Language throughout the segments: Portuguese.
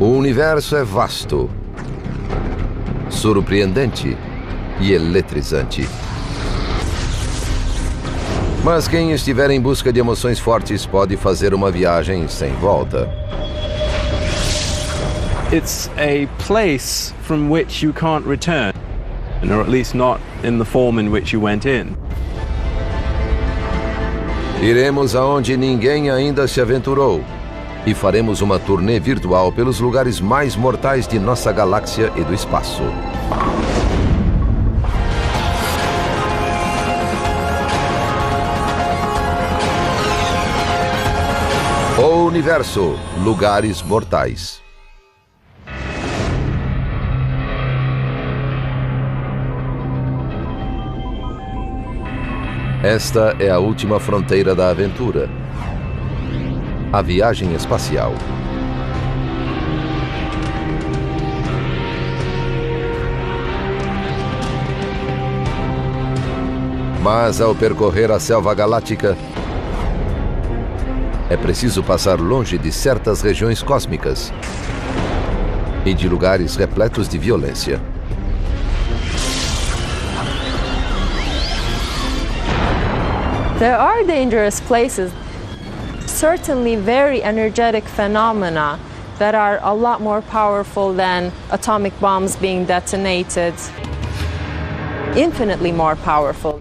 O universo é vasto, surpreendente e eletrizante. Mas quem estiver em busca de emoções fortes pode fazer uma viagem sem volta. It's a place from which you can't return, or at least not in the form in which you went in. Iremos aonde ninguém ainda se aventurou e faremos uma turnê virtual pelos lugares mais mortais de nossa galáxia e do espaço. O universo, lugares mortais. Esta é a última fronteira da aventura. A viagem espacial. Mas ao percorrer a selva galáctica, é preciso passar longe de certas regiões cósmicas e de lugares repletos de violência. There are dangerous places, certainly very energetic phenomena that are a lot more powerful than atomic bombs being detonated, infinitely more powerful.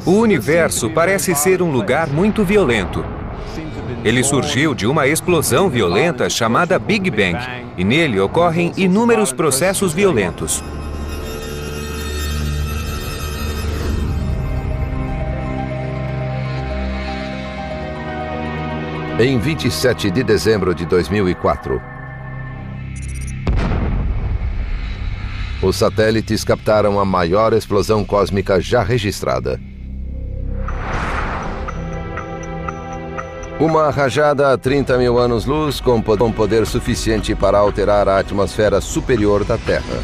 O universo parece ser um lugar muito violento. Ele surgiu de uma explosão violenta chamada Big Bang, e nele ocorrem inúmeros processos violentos. Em 27 de dezembro de 2004, os satélites captaram a maior explosão cósmica já registrada. Uma rajada a 30 mil anos-luz com poder suficiente para alterar a atmosfera superior da Terra.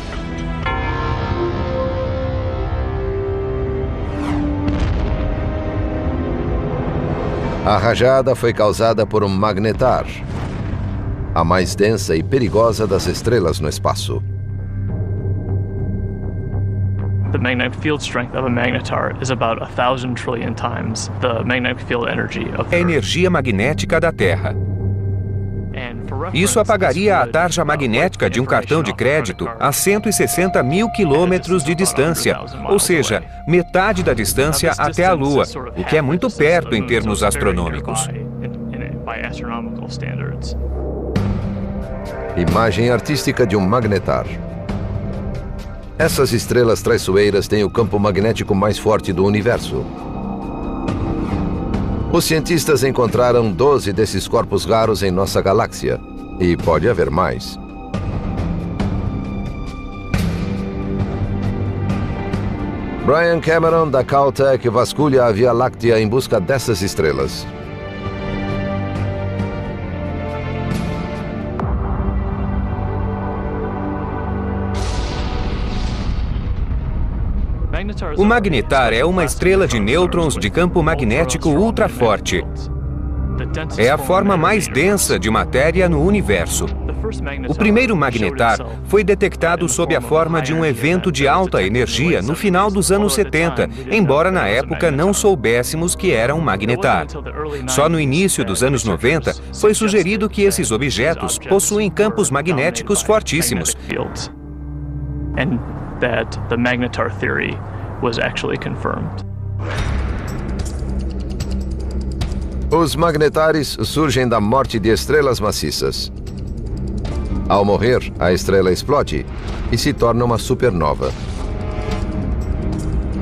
A rajada foi causada por um magnetar, a mais densa e perigosa das estrelas no espaço. The magnetic field strength of a magnetar is about 1,000 trillion times the magnetic field energy of É a energia magnética da Terra. Isso apagaria a tarja magnética de um cartão de crédito a 160 mil quilômetros de distância, ou seja, metade da distância até a Lua, o que é muito perto em termos astronômicos. Imagem artística de um magnetar. Essas estrelas traiçoeiras têm o campo magnético mais forte do universo. Os cientistas encontraram 12 desses corpos raros em nossa galáxia. E pode haver mais. Brian Cameron, da Caltech, vasculha a Via Láctea em busca dessas estrelas. O magnetar é uma estrela de nêutrons de campo magnético ultra forte. É a forma mais densa de matéria no universo. O primeiro magnetar foi detectado sob a forma de um evento de alta energia no final dos anos 70, embora na época não soubéssemos que era um magnetar. Só no início dos anos 90 foi sugerido que esses objetos possuem campos magnéticos fortíssimos. And that the magnetar theory was actually confirmed. Os magnetares surgem da morte de estrelas maciças. Ao morrer, a estrela explode e se torna uma supernova.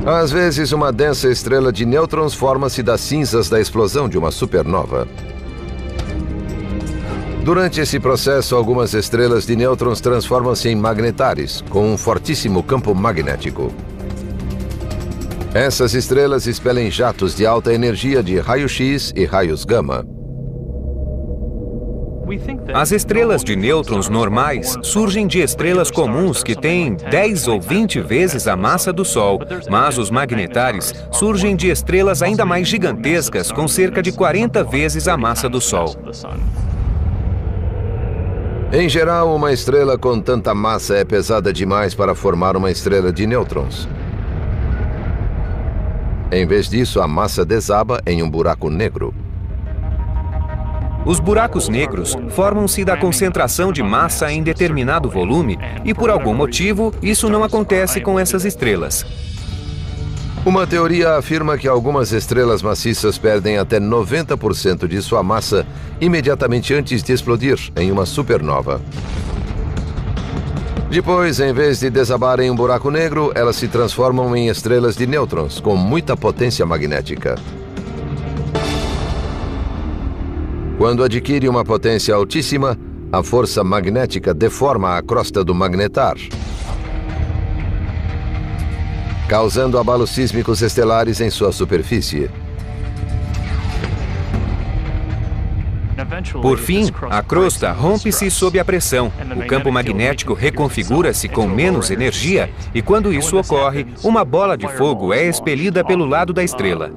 Às vezes, uma densa estrela de nêutrons forma-se das cinzas da explosão de uma supernova. Durante esse processo, algumas estrelas de nêutrons transformam-se em magnetares, com um fortíssimo campo magnético. Essas estrelas expelem jatos de alta energia de raio-x e raios gama. As estrelas de nêutrons normais surgem de estrelas comuns que têm 10 ou 20 vezes a massa do Sol, mas os magnetares surgem de estrelas ainda mais gigantescas com cerca de 40 vezes a massa do Sol. Em geral, uma estrela com tanta massa é pesada demais para formar uma estrela de nêutrons. Em vez disso, a massa desaba em um buraco negro. Os buracos negros formam-se da concentração de massa em determinado volume e, por algum motivo, isso não acontece com essas estrelas. Uma teoria afirma que algumas estrelas maciças perdem até 90% de sua massa imediatamente antes de explodir em uma supernova. Depois, em vez de desabar em um buraco negro, elas se transformam em estrelas de nêutrons com muita potência magnética. Quando adquire uma potência altíssima, a força magnética deforma a crosta do magnetar, causando abalos sísmicos estelares em sua superfície. Por fim, a crosta rompe-se sob a pressão, o campo magnético reconfigura-se com menos energia e, quando isso ocorre, uma bola de fogo é expelida pelo lado da estrela.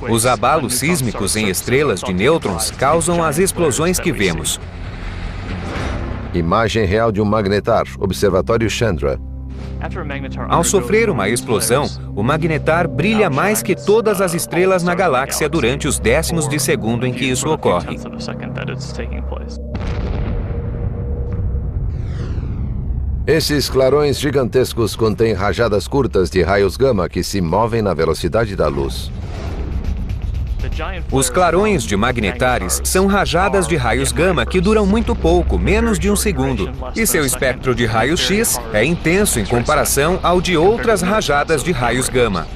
Os abalos sísmicos em estrelas de nêutrons causam as explosões que vemos. Imagem real de um magnetar, Observatório Chandra. Ao sofrer uma explosão, o magnetar brilha mais que todas as estrelas na galáxia durante os décimos de segundo em que isso ocorre. Esses clarões gigantescos contêm rajadas curtas de raios gama que se movem na velocidade da luz. Os clarões de magnetares são rajadas de raios gama que duram muito pouco, menos de um segundo, e seu espectro de raios-x é intenso em comparação ao de outras rajadas de raios gama.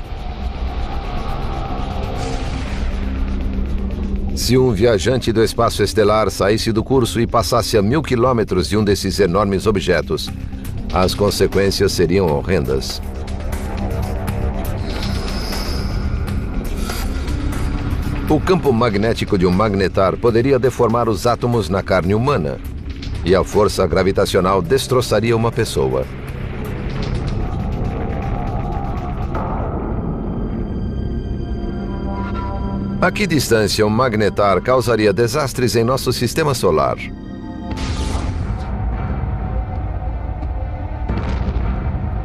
Se um viajante do espaço estelar saísse do curso e passasse a 1000 quilômetros de um desses enormes objetos, as consequências seriam horrendas. O campo magnético de um magnetar poderia deformar os átomos na carne humana, e a força gravitacional destroçaria uma pessoa. A que distância um magnetar causaria desastres em nosso sistema solar?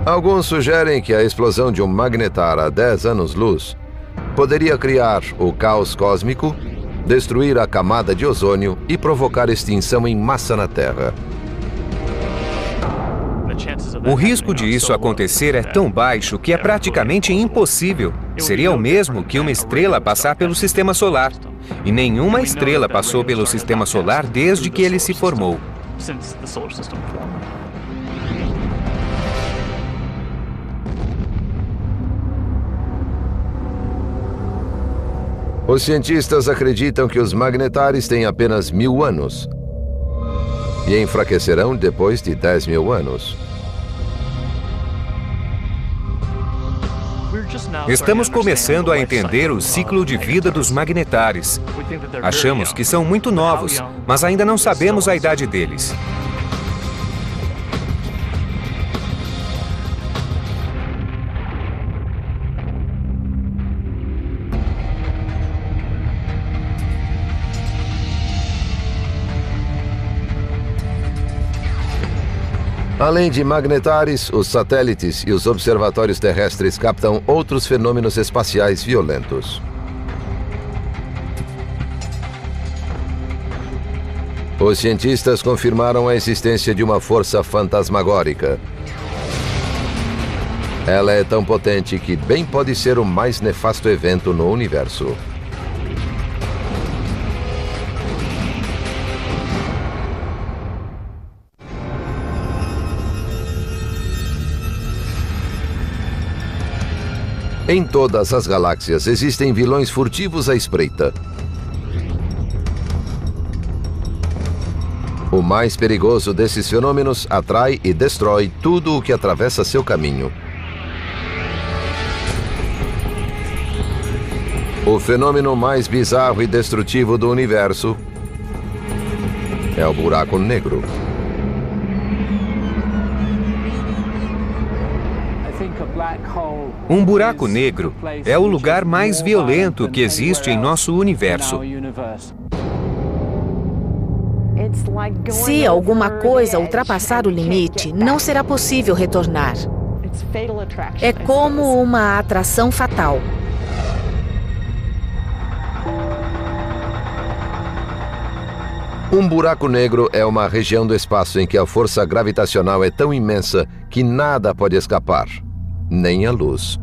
Alguns sugerem que a explosão de um magnetar a 10 anos-luz poderia criar o caos cósmico, destruir a camada de ozônio e provocar extinção em massa na Terra. O risco de isso acontecer é tão baixo que é praticamente impossível. Seria o mesmo que uma estrela passar pelo sistema solar. E nenhuma estrela passou pelo sistema solar desde que ele se formou. Os cientistas acreditam que os magnetares têm apenas 1000 anos e enfraquecerão depois de 10.000 anos. Estamos começando a entender o ciclo de vida dos magnetares. Achamos que são muito novos, mas ainda não sabemos a idade deles. Além de magnetares, os satélites e os observatórios terrestres captam outros fenômenos espaciais violentos. Os cientistas confirmaram a existência de uma força fantasmagórica. Ela é tão potente que bem pode ser o mais nefasto evento no universo. Em todas as galáxias existem vilões furtivos à espreita. O mais perigoso desses fenômenos atrai e destrói tudo o que atravessa seu caminho. O fenômeno mais bizarro e destrutivo do universo é o buraco negro. Um buraco negro é o lugar mais violento que existe em nosso universo. Se alguma coisa ultrapassar o limite, não será possível retornar. É como uma atração fatal. Um buraco negro é uma região do espaço em que a força gravitacional é tão imensa que nada pode escapar, nem a luz.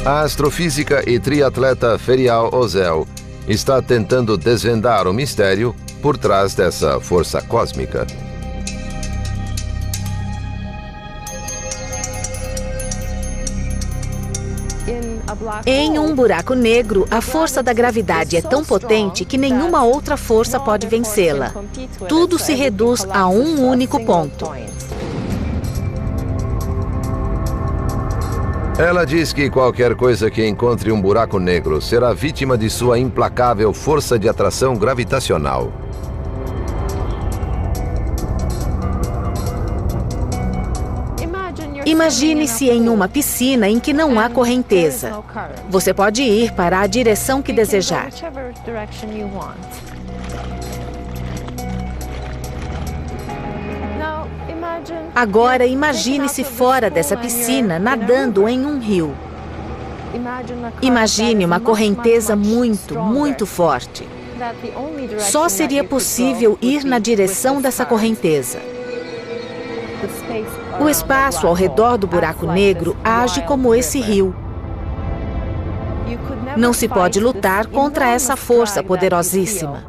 A astrofísica e triatleta Ferial Ozel está tentando desvendar o mistério por trás dessa força cósmica. Em um buraco negro, a força da gravidade é tão potente que nenhuma outra força pode vencê-la. Tudo se reduz a um único ponto. Ela diz que qualquer coisa que encontre um buraco negro será vítima de sua implacável força de atração gravitacional. Imagine-se em uma piscina em que não há correnteza. Você pode ir para a direção que desejar. Agora imagine-se fora dessa piscina nadando em um rio. Imagine uma correnteza muito forte. Só seria possível ir na direção dessa correnteza. O espaço ao redor do buraco negro age como esse rio. Não se pode lutar contra essa força poderosíssima.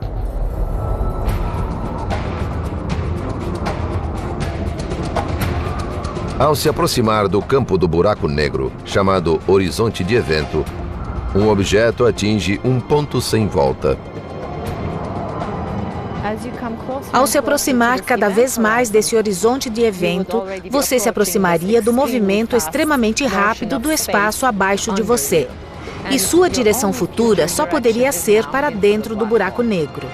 Ao se aproximar do campo do buraco negro, chamado horizonte de evento, um objeto atinge um ponto sem volta. Ao se aproximar cada vez mais desse horizonte de evento, você se aproximaria do movimento extremamente rápido do espaço abaixo de você. E sua direção futura só poderia ser para dentro do buraco negro.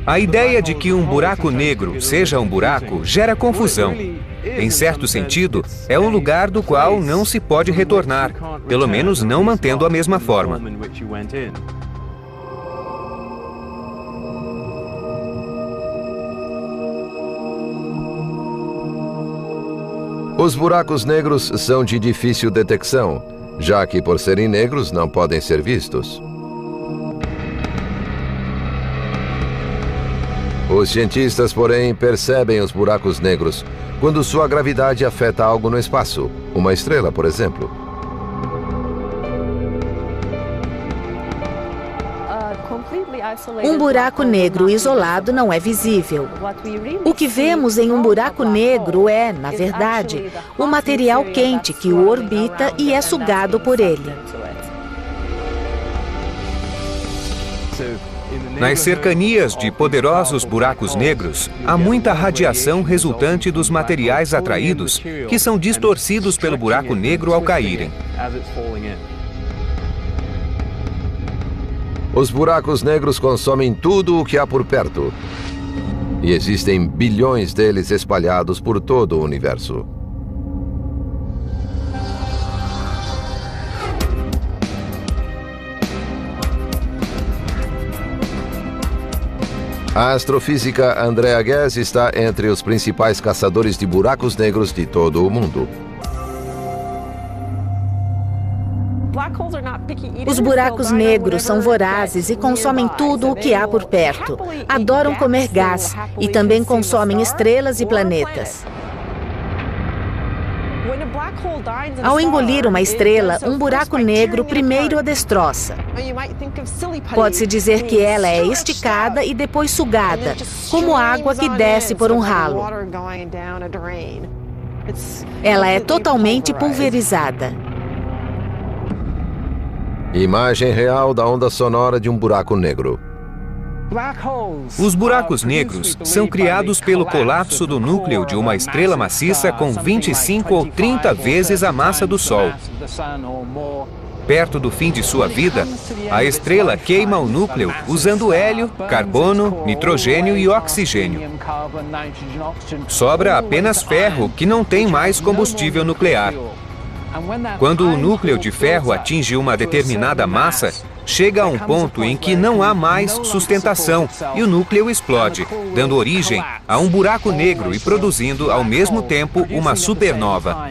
A ideia de que um buraco negro seja um buraco gera confusão. Em certo sentido, é um lugar do qual não se pode retornar, pelo menos não mantendo a mesma forma. Os buracos negros são de difícil detecção, já que, por serem negros, não podem ser vistos. Os cientistas, porém, percebem os buracos negros quando sua gravidade afeta algo no espaço, uma estrela, por exemplo. Um buraco negro isolado não é visível. O que vemos em um buraco negro é, na verdade, o material quente que o orbita e é sugado por ele. Nas cercanias de poderosos buracos negros, há muita radiação resultante dos materiais atraídos que são distorcidos pelo buraco negro ao caírem. Os buracos negros consomem tudo o que há por perto. E existem bilhões deles espalhados por todo o universo. A astrofísica Andrea Ghez está entre os principais caçadores de buracos negros de todo o mundo. Os buracos negros são vorazes e consomem tudo o que há por perto. Adoram comer gás e também consomem estrelas e planetas. Ao engolir uma estrela, um buraco negro primeiro a destroça. Pode-se dizer que ela é esticada e depois sugada, como água que desce por um ralo. Ela é totalmente pulverizada. Imagem real da onda sonora de um buraco negro. Os buracos negros são criados pelo colapso do núcleo de uma estrela maciça com 25 ou 30 vezes a massa do Sol. Perto do fim de sua vida, a estrela queima o núcleo usando hélio, carbono, nitrogênio e oxigênio. Sobra apenas ferro, que não tem mais combustível nuclear. Quando o núcleo de ferro atinge uma determinada massa, chega a um ponto em que não há mais sustentação e o núcleo explode, dando origem a um buraco negro e produzindo, ao mesmo tempo, uma supernova.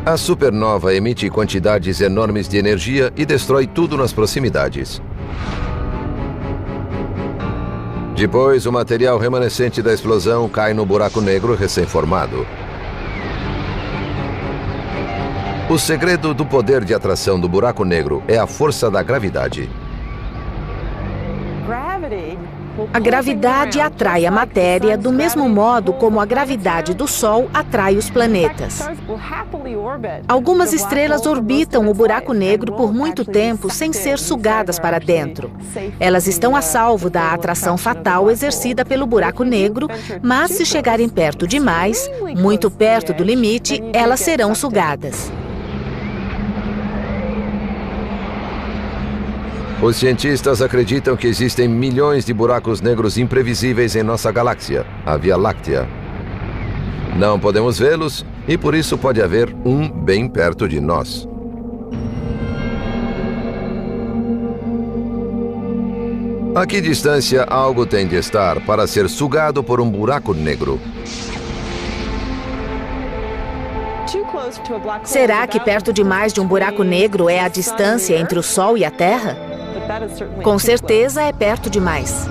A supernova emite quantidades enormes de energia e destrói tudo nas proximidades. Depois, o material remanescente da explosão cai no buraco negro recém-formado. O segredo do poder de atração do buraco negro é a força da gravidade. A gravidade atrai a matéria do mesmo modo como a gravidade do Sol atrai os planetas. Algumas estrelas orbitam o buraco negro por muito tempo sem ser sugadas para dentro. Elas estão a salvo da atração fatal exercida pelo buraco negro, mas se chegarem perto demais, muito perto do limite, elas serão sugadas. Os cientistas acreditam que existem milhões de buracos negros imprevisíveis em nossa galáxia, a Via Láctea. Não podemos vê-los e por isso pode haver um bem perto de nós. A que distância algo tem de estar para ser sugado por um buraco negro? Será que perto demais de um buraco negro é a distância entre o Sol e a Terra? Com certeza é perto demais.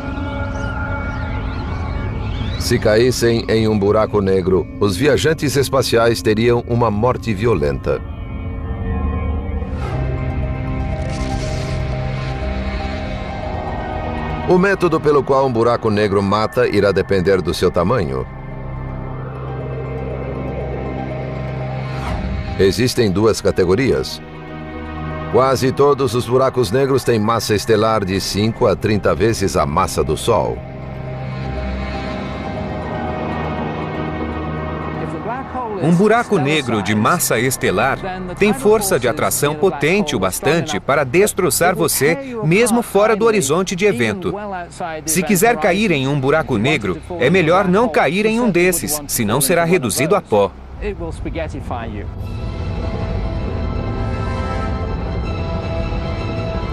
Se caíssem em um buraco negro, os viajantes espaciais teriam uma morte violenta. O método pelo qual um buraco negro mata irá depender do seu tamanho. Existem duas categorias. Quase todos os buracos negros têm massa estelar de 5 a 30 vezes a massa do Sol. Um buraco negro de massa estelar tem força de atração potente o bastante para destroçar você, mesmo fora do horizonte de evento. Se quiser cair em um buraco negro, é melhor não cair em um desses, senão será reduzido a pó.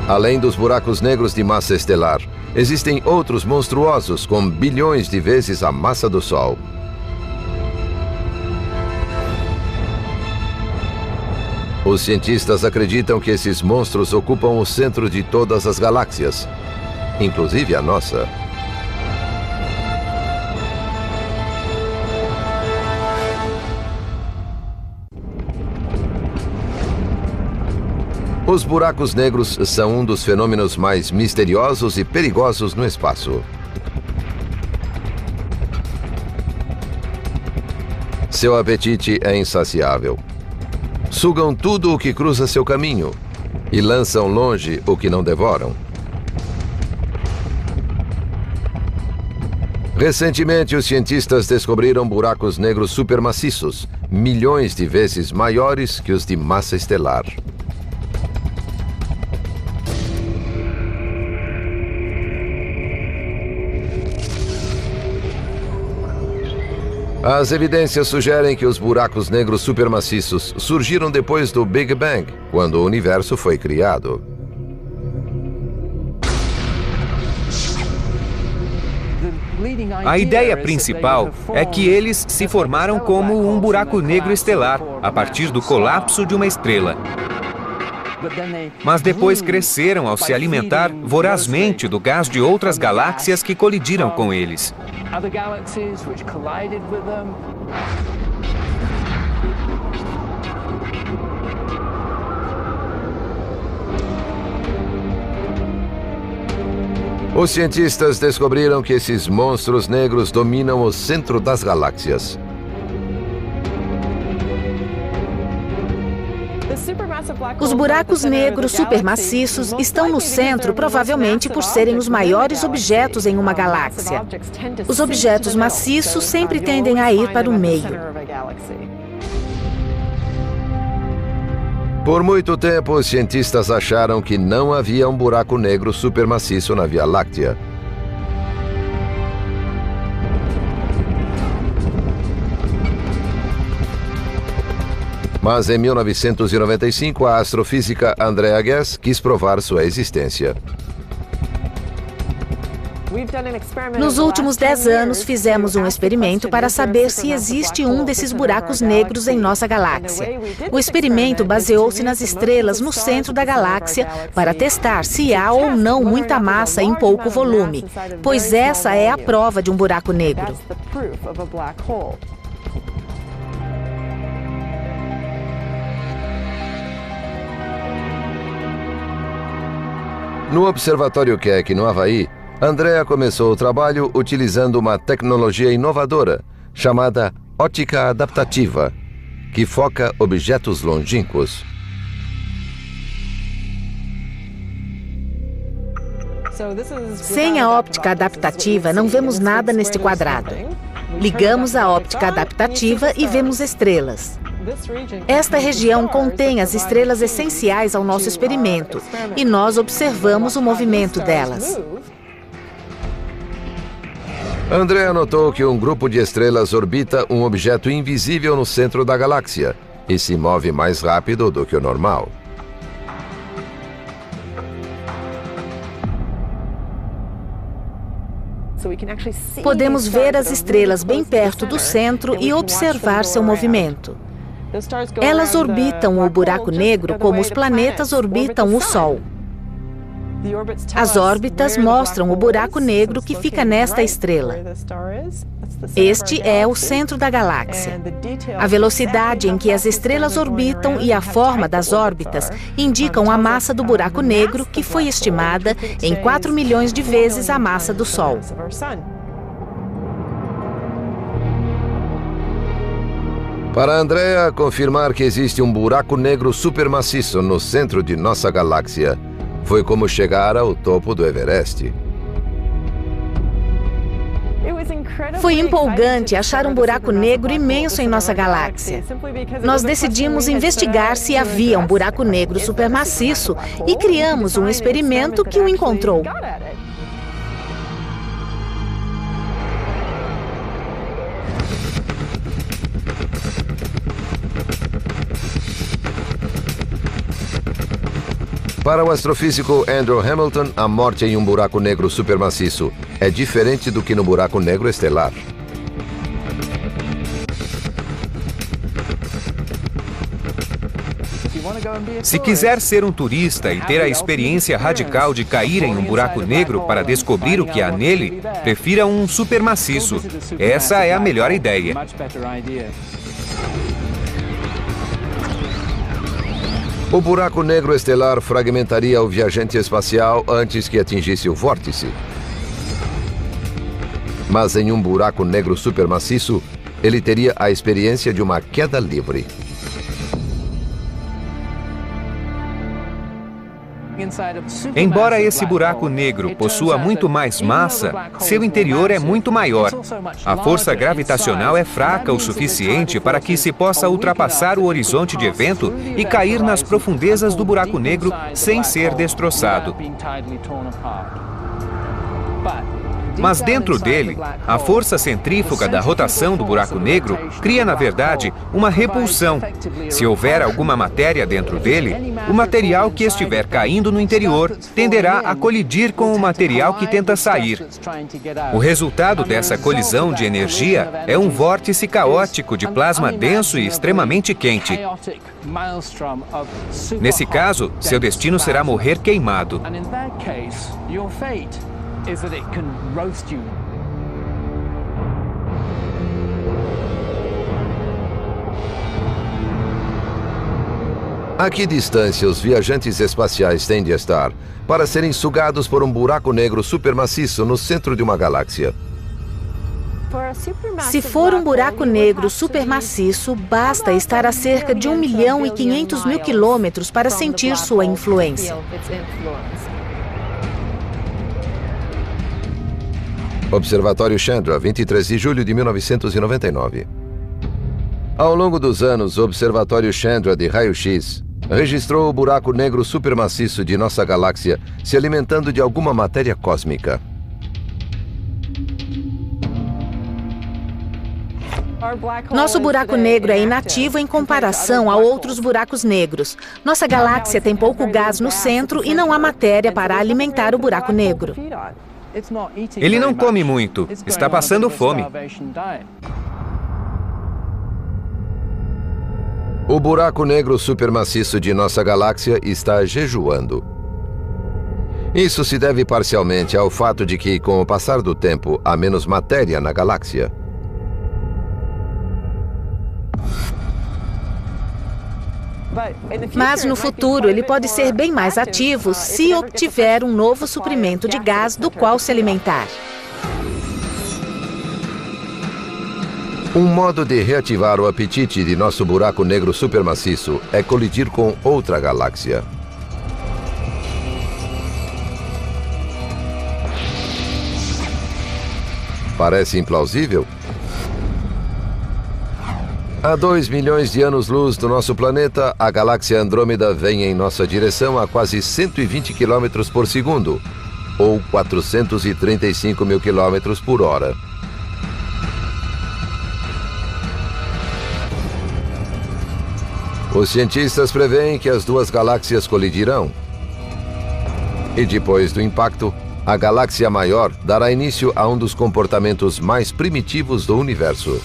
Além dos buracos negros de massa estelar, existem outros monstruosos com bilhões de vezes a massa do Sol. Os cientistas acreditam que esses monstros ocupam o centro de todas as galáxias, inclusive a nossa. Os buracos negros são um dos fenômenos mais misteriosos e perigosos no espaço. Seu apetite é insaciável. Sugam tudo o que cruza seu caminho e lançam longe o que não devoram. Recentemente, os cientistas descobriram buracos negros supermaciços, milhões de vezes maiores que os de massa estelar. As evidências sugerem que os buracos negros supermaciços surgiram depois do Big Bang, quando o universo foi criado. A ideia principal é que eles se formaram como um buraco negro estelar, a partir do colapso de uma estrela. Mas depois cresceram ao se alimentar vorazmente do gás de outras galáxias que colidiram com eles. Os cientistas descobriram que esses monstros negros dominam o centro das galáxias. Os buracos negros supermaciços estão no centro provavelmente por serem os maiores objetos em uma galáxia. Os objetos maciços sempre tendem a ir para o meio. Por muito tempo, os cientistas acharam que não havia um buraco negro supermaciço na Via Láctea. Mas em 1995, a astrofísica Andrea Ghez quis provar sua existência. Nos últimos 10 anos, fizemos um experimento para saber se existe um desses buracos negros em nossa galáxia. O experimento baseou-se nas estrelas no centro da galáxia para testar se há ou não muita massa em pouco volume, pois essa é a prova de um buraco negro. No Observatório Keck, no Havaí, Andrea começou o trabalho utilizando uma tecnologia inovadora chamada óptica adaptativa, que foca objetos longínquos. Sem a óptica adaptativa, não vemos nada neste quadrado. Ligamos a óptica adaptativa e vemos estrelas. Esta região contém as estrelas essenciais ao nosso experimento e nós observamos o movimento delas. Andrea notou que um grupo de estrelas orbita um objeto invisível no centro da galáxia e se move mais rápido do que o normal. Podemos ver as estrelas bem perto do centro e observar seu movimento. Elas orbitam o buraco negro como os planetas orbitam o Sol. As órbitas mostram o buraco negro que fica nesta estrela. Este é o centro da galáxia. A velocidade em que as estrelas orbitam e a forma das órbitas indicam a massa do buraco negro, que foi estimada em 4 milhões de vezes a massa do Sol. Para Andrea, confirmar que existe um buraco negro supermaciço no centro de nossa galáxia foi como chegar ao topo do Everest. Foi empolgante achar um buraco negro imenso em nossa galáxia. Nós decidimos investigar se havia um buraco negro supermaciço e criamos um experimento que o encontrou. Para o astrofísico Andrew Hamilton, a morte em um buraco negro supermaciço é diferente do que no buraco negro estelar. Se quiser ser um turista e ter a experiência radical de cair em um buraco negro para descobrir o que há nele, prefira um supermaciço. Essa é a melhor ideia. O buraco negro estelar fragmentaria o viajante espacial antes que atingisse o vórtice. Mas em um buraco negro supermaciço, ele teria a experiência de uma queda livre. Embora esse buraco negro possua muito mais massa, seu interior é muito maior. A força gravitacional é fraca o suficiente para que se possa ultrapassar o horizonte de evento e cair nas profundezas do buraco negro sem ser destroçado. Mas dentro dele, a força centrífuga da rotação do buraco negro cria, na verdade, uma repulsão. Se houver alguma matéria dentro dele, o material que estiver caindo no interior tenderá a colidir com o material que tenta sair. O resultado dessa colisão de energia é um vórtice caótico de plasma denso e extremamente quente. Nesse caso, seu destino será morrer queimado. A que distância os viajantes espaciais têm de estar para serem sugados por um buraco negro supermaciço no centro de uma galáxia? Se for um buraco negro supermaciço, basta estar a cerca de 1.500.000 quilômetros para sentir sua influência. Observatório Chandra, 23 de julho de 1999. Ao longo dos anos, o Observatório Chandra de raio-x registrou o buraco negro supermaciço de nossa galáxia se alimentando de alguma matéria cósmica. Nosso buraco negro é inativo em comparação a outros buracos negros. Nossa galáxia tem pouco gás no centro e não há matéria para alimentar o buraco negro. Ele não come muito, está passando fome. O buraco negro supermaciço de nossa galáxia está jejuando. Isso se deve parcialmente ao fato de que, com o passar do tempo, há menos matéria na galáxia. Mas no futuro ele pode ser bem mais ativo se obtiver um novo suprimento de gás do qual se alimentar. Um modo de reativar o apetite de nosso buraco negro supermaciço é colidir com outra galáxia. Parece implausível? A 2 milhões de anos-luz do nosso planeta, a galáxia Andrômeda vem em nossa direção a quase 120 km por segundo, ou 435 mil km por hora. Os cientistas preveem que as duas galáxias colidirão. E depois do impacto, a galáxia maior dará início a um dos comportamentos mais primitivos do universo.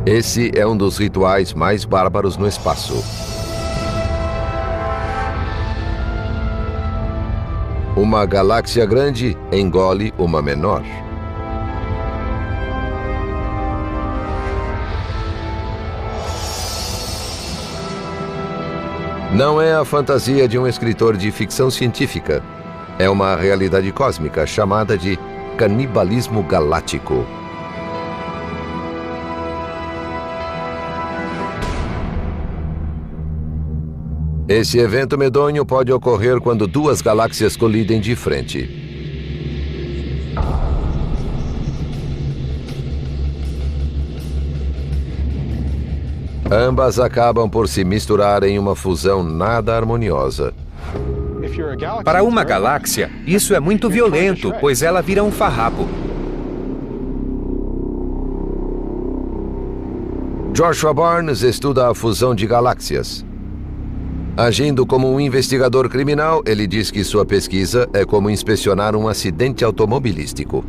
Esse é um dos rituais mais bárbaros no espaço. Uma galáxia grande engole uma menor. Não é a fantasia de um escritor de ficção científica. É uma realidade cósmica chamada de canibalismo galáctico. Esse evento medonho pode ocorrer quando duas galáxias colidem de frente. Ambas acabam por se misturar em uma fusão nada harmoniosa. Para uma galáxia, isso é muito violento, pois ela vira um farrapo. Joshua Barnes estuda a fusão de galáxias. Agindo como um investigador criminal, ele diz que sua pesquisa é como inspecionar um acidente automobilístico.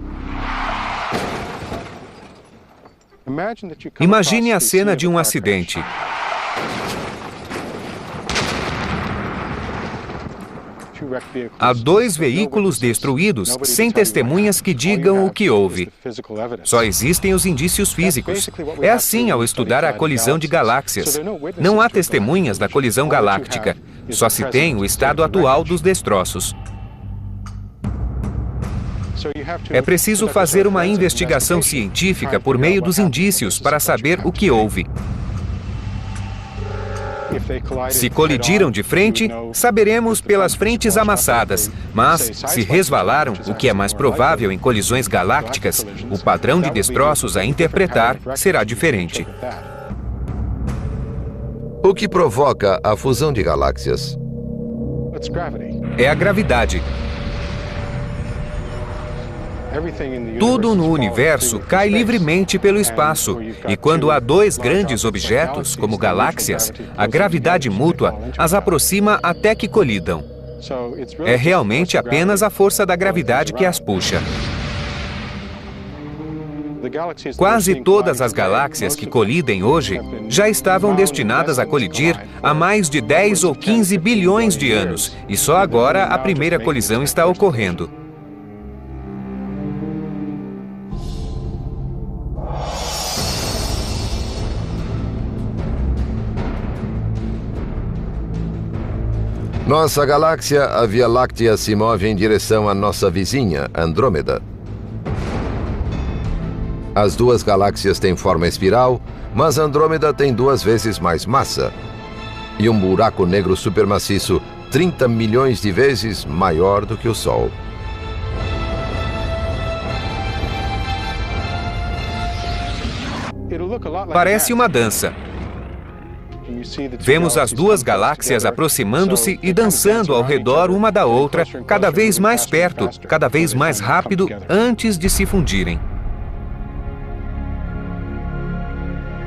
Imagine a cena de um acidente. Há 2 veículos destruídos, sem testemunhas que digam o que houve. Só existem os indícios físicos. É assim ao estudar a colisão de galáxias. Não há testemunhas da colisão galáctica. Só se tem o estado atual dos destroços. É preciso fazer uma investigação científica por meio dos indícios para saber o que houve. Se colidiram de frente, saberemos pelas frentes amassadas, mas se resvalaram, o que é mais provável em colisões galácticas, o padrão de destroços a interpretar será diferente. O que provoca a fusão de galáxias? É a gravidade. Tudo no universo cai livremente pelo espaço, e quando há 2 grandes objetos, como galáxias, a gravidade mútua as aproxima até que colidam. É realmente apenas a força da gravidade que as puxa. Quase todas as galáxias que colidem hoje já estavam destinadas a colidir há mais de 10 ou 15 bilhões de anos, e só agora a primeira colisão está ocorrendo. Nossa galáxia, a Via Láctea, se move em direção à nossa vizinha, Andrômeda. As duas galáxias têm forma espiral, mas Andrômeda tem 2 vezes mais massa. E um buraco negro supermaciço 30 milhões de vezes maior do que o Sol. Parece uma dança. Vemos as duas galáxias aproximando-se e dançando ao redor uma da outra, cada vez mais perto, cada vez mais rápido, antes de se fundirem.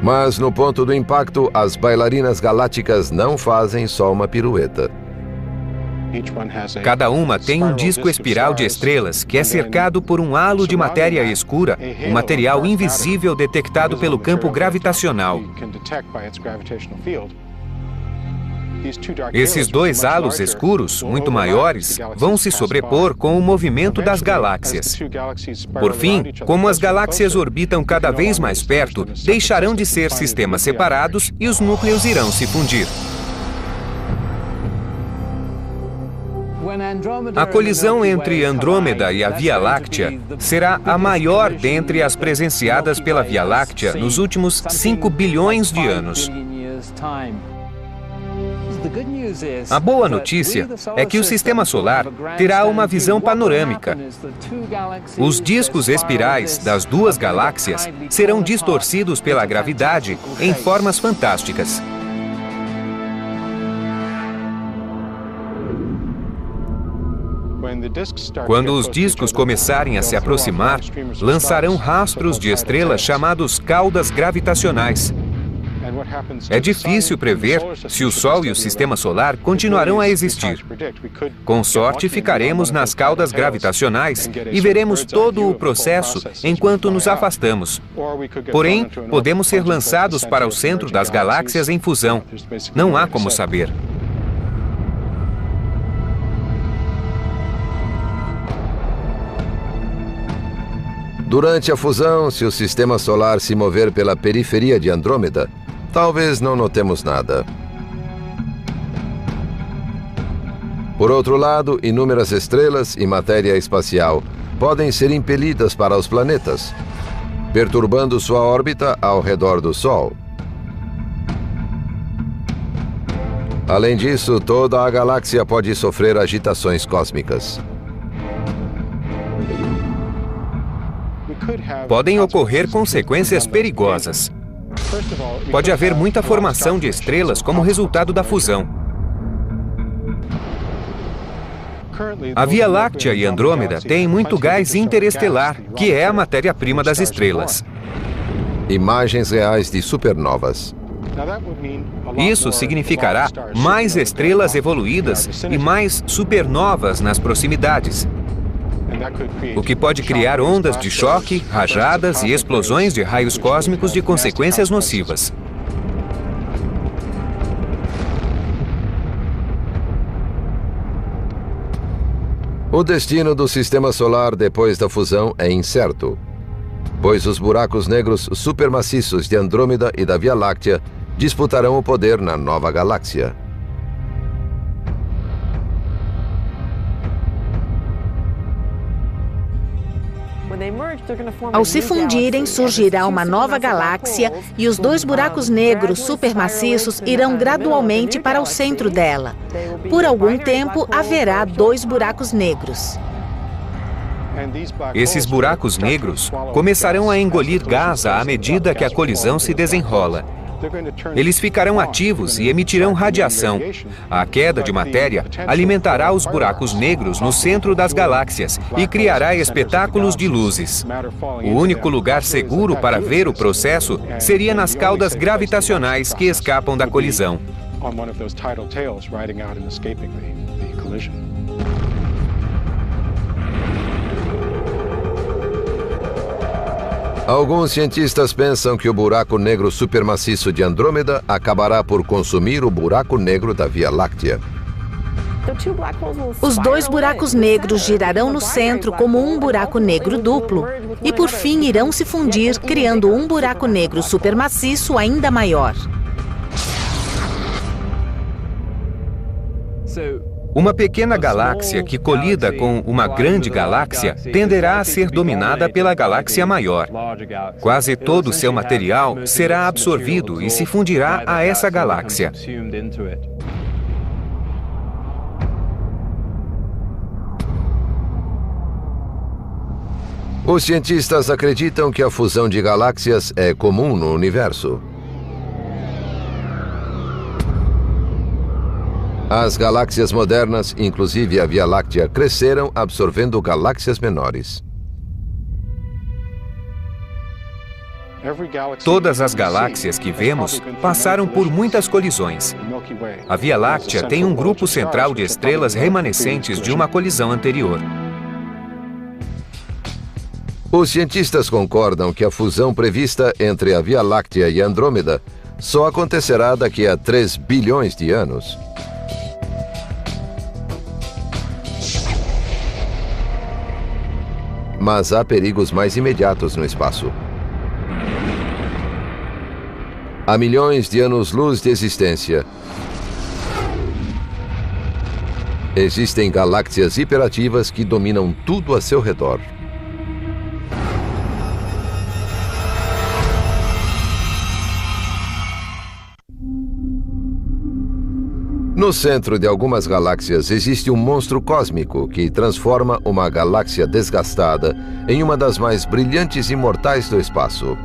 Mas no ponto do impacto, as bailarinas galácticas não fazem só uma pirueta. Cada uma tem um disco espiral de estrelas que é cercado por um halo de matéria escura, um material invisível detectado pelo campo gravitacional. Esses 2 halos escuros, muito maiores, vão se sobrepor com o movimento das galáxias. Por fim, como as galáxias orbitam cada vez mais perto, deixarão de ser sistemas separados e os núcleos irão se fundir. A colisão entre Andrômeda e a Via Láctea será a maior dentre as presenciadas pela Via Láctea nos últimos 5 bilhões de anos. A boa notícia é que o Sistema Solar terá uma visão panorâmica. Os discos espirais das 2 galáxias serão distorcidos pela gravidade em formas fantásticas. Quando os discos começarem a se aproximar, lançarão rastros de estrelas chamados caudas gravitacionais. É difícil prever se o Sol e o Sistema Solar continuarão a existir. Com sorte, ficaremos nas caudas gravitacionais e veremos todo o processo enquanto nos afastamos. Porém, podemos ser lançados para o centro das galáxias em fusão. Não há como saber. Durante a fusão, se o Sistema Solar se mover pela periferia de Andrômeda, talvez não notemos nada. Por outro lado, inúmeras estrelas e matéria espacial podem ser impelidas para os planetas, perturbando sua órbita ao redor do Sol. Além disso, toda a galáxia pode sofrer agitações cósmicas. Podem ocorrer consequências perigosas. Pode haver muita formação de estrelas como resultado da fusão. A Via Láctea e Andrômeda têm muito gás interestelar, que é a matéria-prima das estrelas. Imagens reais de supernovas. Isso significará mais estrelas evoluídas e mais supernovas nas proximidades, o que pode criar ondas de choque, rajadas e explosões de raios cósmicos de consequências nocivas. O destino do Sistema Solar depois da fusão é incerto, pois os buracos negros supermaciços de Andrômeda e da Via Láctea disputarão o poder na nova galáxia. Ao se fundirem, surgirá uma nova galáxia e os 2 buracos negros supermaciços irão gradualmente para o centro dela. Por algum tempo, haverá 2 buracos negros. Esses buracos negros começarão a engolir gás à medida que a colisão se desenrola. Eles ficarão ativos e emitirão radiação. A queda de matéria alimentará os buracos negros no centro das galáxias e criará espetáculos de luzes. O único lugar seguro para ver o processo seria nas caudas gravitacionais que escapam da colisão. Alguns cientistas pensam que o buraco negro supermaciço de Andrômeda acabará por consumir o buraco negro da Via Láctea. Os 2 buracos negros girarão no centro como um buraco negro duplo e, por fim, irão se fundir, criando um buraco negro supermaciço ainda maior. Uma pequena galáxia que colida com uma grande galáxia tenderá a ser dominada pela galáxia maior. Quase todo o seu material será absorvido e se fundirá a essa galáxia. Os cientistas acreditam que a fusão de galáxias é comum no universo. As galáxias modernas, inclusive a Via Láctea, cresceram absorvendo galáxias menores. Todas as galáxias que vemos passaram por muitas colisões. A Via Láctea tem um grupo central de estrelas remanescentes de uma colisão anterior. Os cientistas concordam que a fusão prevista entre a Via Láctea e Andrômeda só acontecerá daqui a 3 bilhões de anos. Mas há perigos mais imediatos no espaço. Há milhões de anos-luz de existência. Existem galáxias hiperativas que dominam tudo a seu redor. No centro de algumas galáxias existe um monstro cósmico que transforma uma galáxia desgastada em uma das mais brilhantes e imortais do espaço.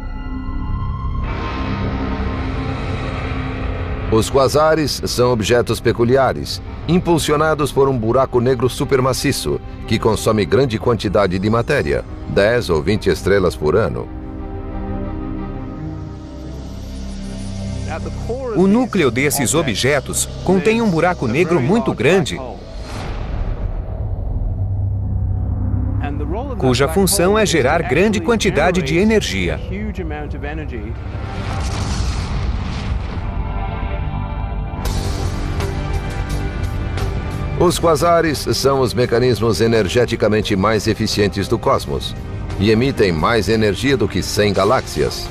Os quasares são objetos peculiares, impulsionados por um buraco negro supermaciço que consome grande quantidade de matéria, 10 ou 20 estrelas por ano. O núcleo desses objetos contém um buraco negro muito grande, cuja função é gerar grande quantidade de energia. Os quasares são os mecanismos energeticamente mais eficientes do cosmos e emitem mais energia do que 100 galáxias.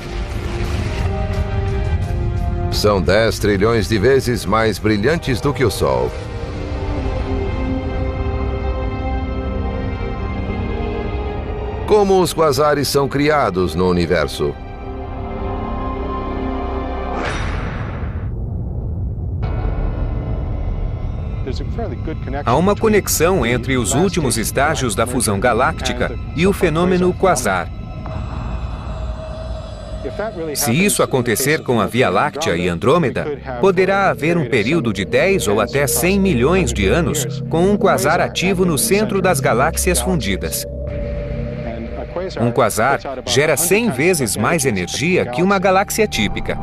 São 10 trilhões de vezes mais brilhantes do que o Sol. Como os quasares são criados no universo? Há uma conexão entre os últimos estágios da fusão galáctica e o fenômeno quasar. Se isso acontecer com a Via Láctea e Andrômeda, poderá haver um período de 10 ou até 100 milhões de anos com um quasar ativo no centro das galáxias fundidas. Um quasar gera 100 vezes mais energia que uma galáxia típica.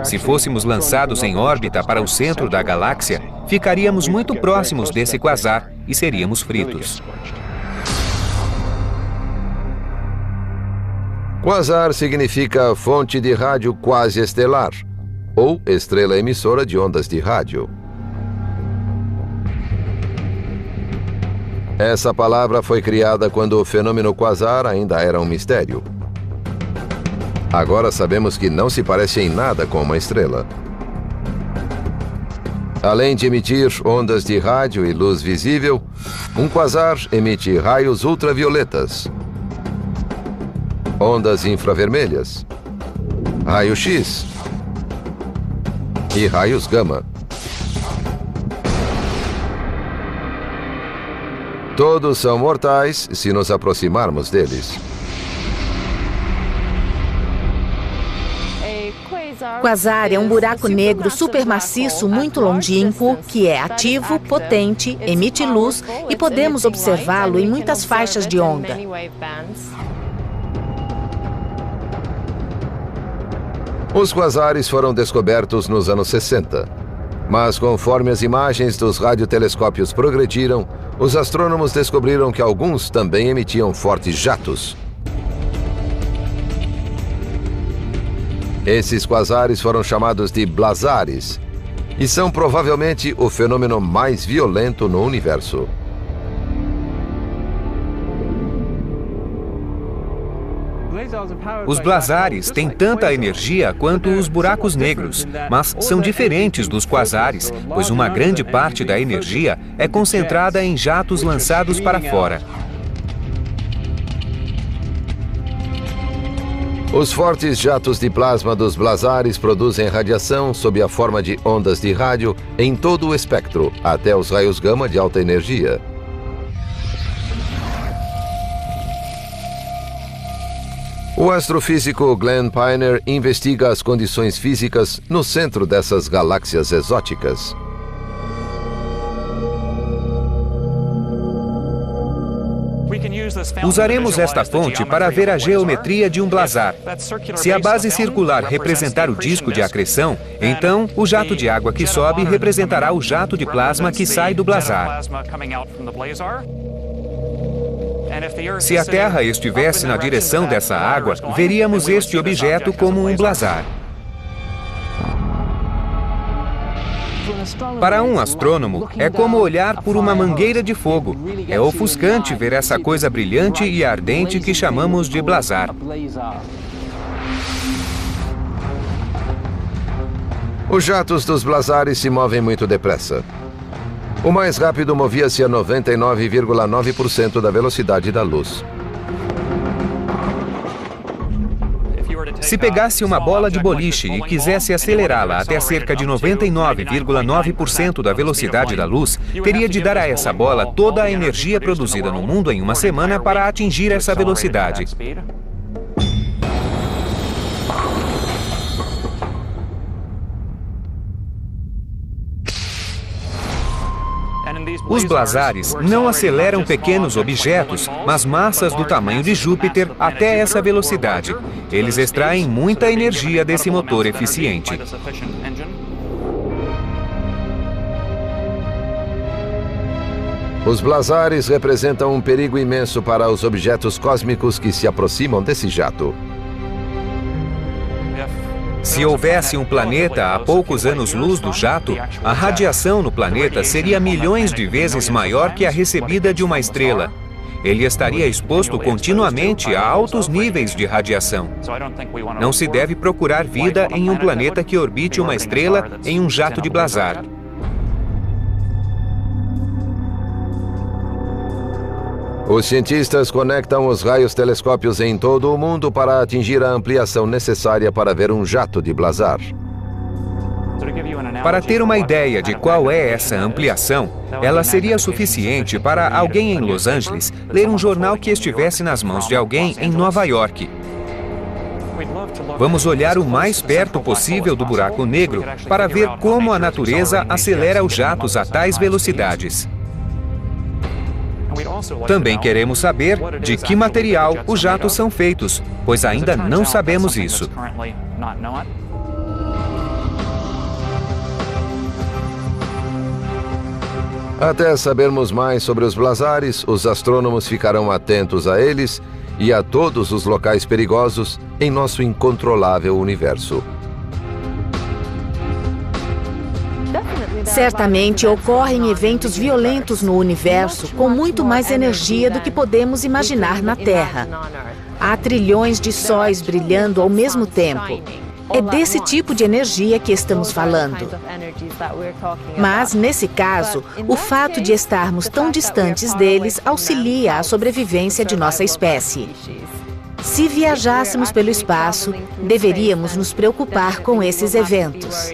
Se fôssemos lançados em órbita para o centro da galáxia, ficaríamos muito próximos desse quasar e seríamos fritos. Quasar significa fonte de rádio quase estelar, ou estrela emissora de ondas de rádio. Essa palavra foi criada quando o fenômeno quasar ainda era um mistério. Agora sabemos que não se parece em nada com uma estrela. Além de emitir ondas de rádio e luz visível, um quasar emite raios ultravioletas, ondas infravermelhas, raio-x e raios gama. Todos são mortais se nos aproximarmos deles. Quasar é um buraco negro supermaciço muito longínquo, que é ativo, potente, emite luz e podemos observá-lo em muitas faixas de onda. Os quasares foram descobertos nos anos 60, mas conforme as imagens dos radiotelescópios progrediram, os astrônomos descobriram que alguns também emitiam fortes jatos. Esses quasares foram chamados de blazares e são provavelmente o fenômeno mais violento no universo. Os blazares têm tanta energia quanto os buracos negros, mas são diferentes dos quasares, pois uma grande parte da energia é concentrada em jatos lançados para fora. Os fortes jatos de plasma dos blazares produzem radiação sob a forma de ondas de rádio em todo o espectro, até os raios gama de alta energia. O astrofísico Glenn Piner investiga as condições físicas no centro dessas galáxias exóticas. Usaremos esta fonte para ver a geometria de um blazar. Se a base circular representar o disco de acreção, então o jato de água que sobe representará o jato de plasma que sai do blazar. Se a Terra estivesse na direção dessa água, veríamos este objeto como um blazar. Para um astrônomo, é como olhar por uma mangueira de fogo. É ofuscante ver essa coisa brilhante e ardente que chamamos de blazar. Os jatos dos blazares se movem muito depressa. O mais rápido movia-se a 99,9% da velocidade da luz. Se pegasse uma bola de boliche e quisesse acelerá-la até cerca de 99,9% da velocidade da luz, teria de dar a essa bola toda a energia produzida no mundo em uma semana para atingir essa velocidade. Os blazares não aceleram pequenos objetos, mas massas do tamanho de Júpiter até essa velocidade. Eles extraem muita energia desse motor eficiente. Os blazares representam um perigo imenso para os objetos cósmicos que se aproximam desse jato. Se houvesse um planeta a poucos anos-luz do jato, a radiação no planeta seria milhões de vezes maior que a recebida de uma estrela. Ele estaria exposto continuamente a altos níveis de radiação. Não se deve procurar vida em um planeta que orbite uma estrela em um jato de blazar. Os cientistas conectam os raios telescópios em todo o mundo para atingir a ampliação necessária para ver um jato de blazar. Para ter uma ideia de qual é essa ampliação, ela seria suficiente para alguém em Los Angeles ler um jornal que estivesse nas mãos de alguém em Nova York. Vamos olhar o mais perto possível do buraco negro para ver como a natureza acelera os jatos a tais velocidades. Também queremos saber de que material os jatos são feitos, pois ainda não sabemos isso. Até sabermos mais sobre os blazares, os astrônomos ficarão atentos a eles e a todos os locais perigosos em nosso incontrolável universo. Certamente ocorrem eventos violentos no universo com muito mais energia do que podemos imaginar na Terra. Há trilhões de sóis brilhando ao mesmo tempo. É desse tipo de energia que estamos falando. Mas, nesse caso, o fato de estarmos tão distantes deles auxilia a sobrevivência de nossa espécie. Se viajássemos pelo espaço, deveríamos nos preocupar com esses eventos.